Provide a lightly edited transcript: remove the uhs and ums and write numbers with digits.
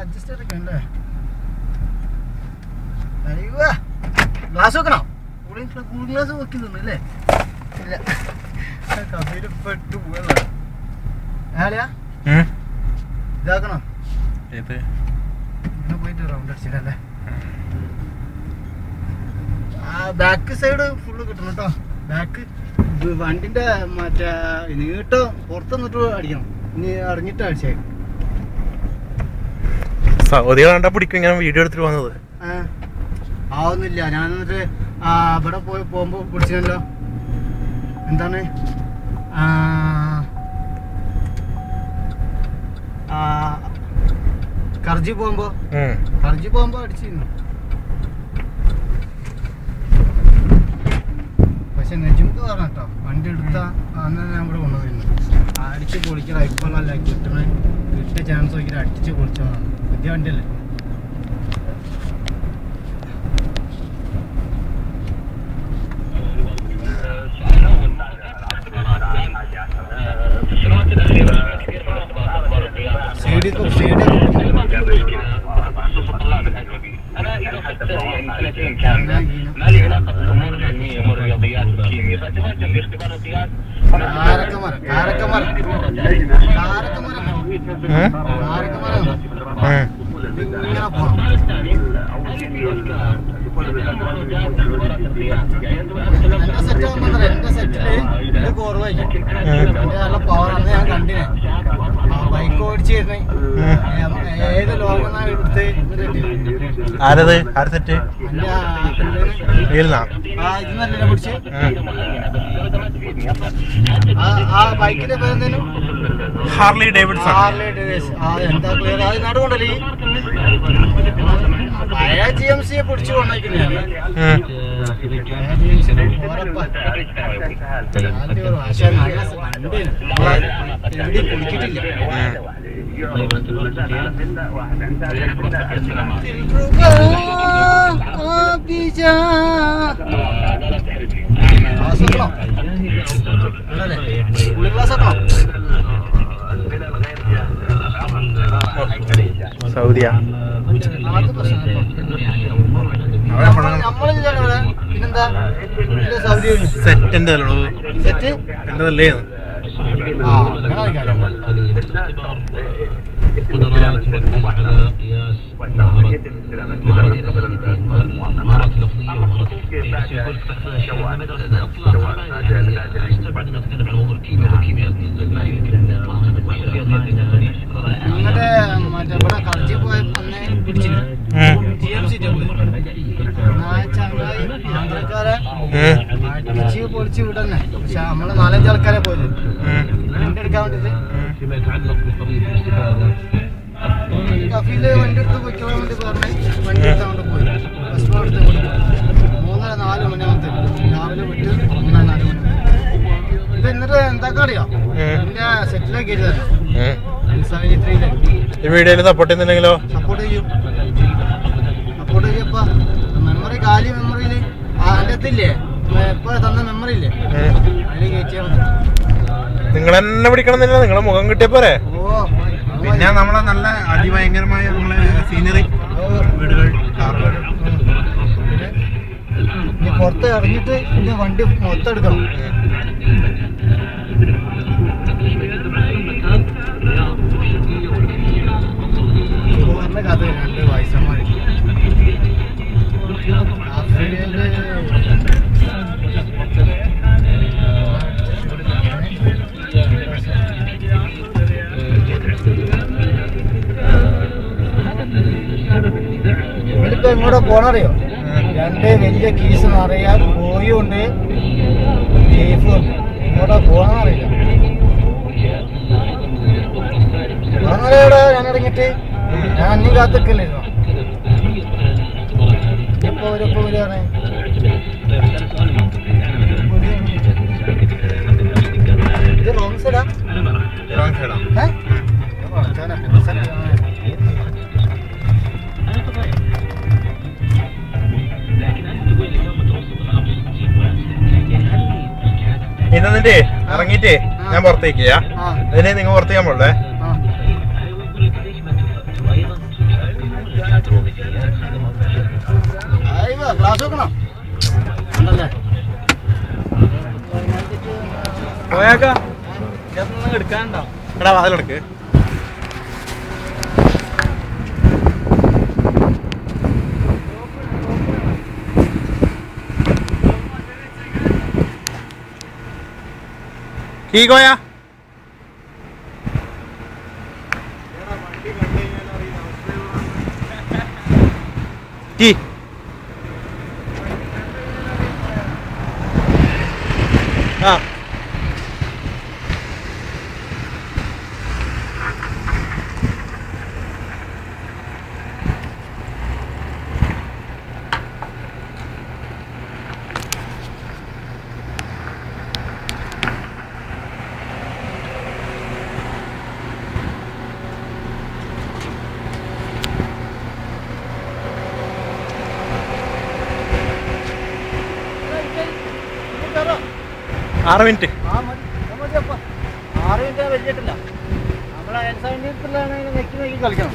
Adjust glass വെക്കണോ? Cooling glass വെക്കുന്നുണ്ട് അല്ലേ? ഇല്ല, കഥയിൽ പെട്ടു പോയതാണ്. ഇതാക്കണോ? ഇങ്ങനെ പോയിട്ട് റൗണ്ട് അടിച്ചിട്ടല്ലേ? ബാക്ക് സൈഡ് ഫുള്ള് കിട്ടണം കേട്ടോ. ബാക്ക് വണ്ടിന്റെ മറ്റേ നീട്ടോ പുറത്ത് നിന്നിട്ട് അടിക്കണം. ഇനി അറിഞ്ഞിട്ട് അടിച്ചേ. സൗദികൾ കണ്ടാ പിടിക്കും ഇങ്ങനെ വീഡിയോ എടുത്തിട്ട് വന്നത്. ആവുന്നില്ല. ഞാൻ എന്നിട്ട് ഇവിടെ പോകുമ്പോ പിടിച്ചല്ലോ. എന്താണ് കർജി പോകുമ്പോ അടിച്ചിരുന്നു. പക്ഷെ നെജുമുക്ക് പറഞ്ഞ കേട്ടോ, വണ്ടി എടുത്താ അന്ന് ഞാൻ ഇവിടെ കൊണ്ടുവന്നിരുന്നു. അടിച്ച് പൊളിക്കണം. ഇപ്പോഴല്ല കിട്ടിയ ചാൻസ് നോക്കിയിട്ട് അടിച്ച് പൊളിച്ചതാണ്. പുതിയ വണ്ടിയല്ലേ? انا اذا اخذت يعني سنتين كامله ما لي علاقه بالامور العلميه والرياضيات والكيمياء فتواجه في اختبار القياس. എന്റെ സെറ്റില് ഇത് കുറവായി. നല്ല പവറാണ്. ഞാൻ കണ്ടിനെ ബൈക്ക് ഓടിച്ചിരുന്നേ. ഏത് ലോകം എടുത്ത് ഇന്നല്ലേ പിടിച്ച് ആ ബൈക്കിന്റെ പേരെന്തേലും ഹാർലി ഡേവിഡ്സൺ. എന്താ ക്ലിയർ അത് നടുകൊണ്ടല്ലേ? പഴയ GMC പിടിച്ചു കൊണ്ടിരിക്കുന്നേ. കുടിക്കിട്ടില്ല. സൗദിയ പിന്നെന്താ സൗദി സെറ്റ് സെറ്റ് എന്തല്ലേ? قدرات مركزة على قياس مهارات لفظية ومهارات يقول مدرسة الأطفال استبعد أن نتكلم عن موضوع الكيمياء والكيمياء لا يمكن أن മറ്റേ ഇവിടെ കളിച്ച് പോയപ്പോ പിടിച്ചില്ല. GMC ആന്ധ്രക്കാരെ അടിച്ച് പൊളിച്ച് വിടന്നെ. പക്ഷെ നമ്മള് 4-5 ആൾക്കാരെ പോയത് വണ്ടി എടുക്കാൻ വേണ്ടിട്ട്. കഫീല് വണ്ടി എടുത്ത് പൊയ്ക്കാൻ വേണ്ടി പറഞ്ഞ് വണ്ടി എടുക്കാൻ വേണ്ടി പോയി. ബസ് എടുത്ത് 3-4 മണിയാകുമ്പോ രാവിലെ വിട്ട് 3-4 മണി. ഇത് എന്നിട്ട് എന്താക്കാ അറിയാം? എന്റെ സെറ്റിലേക്ക് സപ്പോർട്ട് ചെയ്യുന്നുണ്ടെങ്കിലോ? സപ്പോർട്ട് ചെയ്യപ്പ മെമ്മറി കാലി മെമ്മറിയില് അതിന്റെ അകത്തില്ലേ ഇപ്പൊ തന്ന മെമ്മറി ഇല്ലേ അതില് കയറ്റിയാ മതി. നിങ്ങൾ തന്നെ പിടിക്കണമെന്നില്ല, നിങ്ങളെ മുഖം കിട്ടിയ പോരെ. പിന്നെ നമ്മളെ നല്ല അതിഭയങ്കരമായ നമ്മളെ സീനറി വീടുകൾ, കാറുകൾ. ഇനി പുറത്ത് ഇറങ്ങിയിട്ട് ഇനി വണ്ടി മൊത്തം എടുക്കണം. നല്ല കഥ. 2 വയസ്സന്മാര് ഇവരിപ്പോ എങ്ങോട്ടാ പോണറിയോ? 2 വലിയ കീസ് നിറയാ കോഴിയുണ്ട്, ബീഫും ഉണ്ട്. എങ്ങോട്ടാ പോണെന്നറിയില്ല. ഞാൻ ഇറങ്ങിട്ട് ഞാൻ അന്യം കാത്തിക്കല്ലായിരുന്നു. ഇപ്പൊ ഇവരിപ്പോ വരികയാണേ. ഇത് റോങ് സൈഡാ? ഇന്നിട്ട് ഇറങ്ങിട്ട് ഞാൻ പുറത്തേക്ക് അതിനെ നിങ്ങൾ പുറത്തേക്കാൻ പോളേ. ഗ്ലാസ് വെക്കണം ഉണ്ടല്ലേ പോയാക്കാ എടുക്കാനുണ്ടോ എടാ വാതിലെടുക്ക് ठीक होया जी हाँ मिनट ആ മതി മതിയപ്പ 6 മിനിറ്റ് വെച്ചിട്ടില്ല നമ്മളെ നെക്കി കളിക്കണം